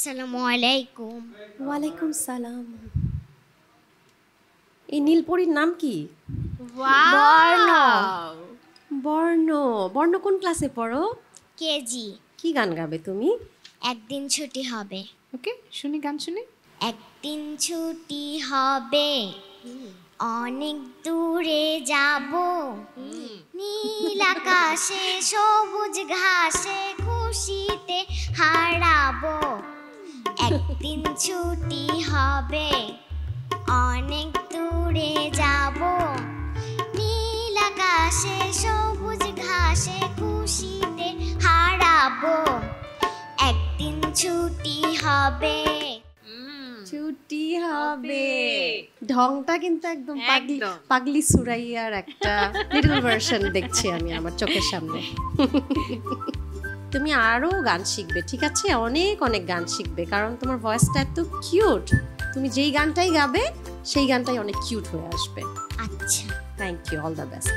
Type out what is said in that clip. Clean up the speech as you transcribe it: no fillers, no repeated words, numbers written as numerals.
আসসালামু আলাইকুম। ওয়ালাইকুম সালাম। এই নীলপরীর নাম কি? বর্ণ। বর্ণ। বর্ণ কোন ক্লাসে পড়ো? কেজি। কি গান গাবে তুমি? একদিন ছুটি হবে। ওকে, শুনি, গান শুনি। একদিন ছুটি হবে, অনেক দূরে যাব, নীল আকাশে সবুজ ঘাসে খুশিতে হারাবো। একদিন ছুটি হবে, অনেক দূরে যাব, নীল আকাশে সবুজ ঘাসে খুশিতে হারাবো। একদিন ছুটি হবে। ছুটি হবে। ঢংটা কিন্তু একদম একদম। পাগলি সুরাইয়ার একটা লিটল ভার্সন দেখছি আমি আমার চোখের সামনে। তুমি আরো গান শিখবে, ঠিক আছে? অনেক অনেক গান শিখবে, কারণ তোমার ভয়েসটা এত কিউট। তুমি যেই গানটাই গাবে সেই গানটাই অনেক কিউট হয়ে আসবে। আচ্ছা, thank you, all the best.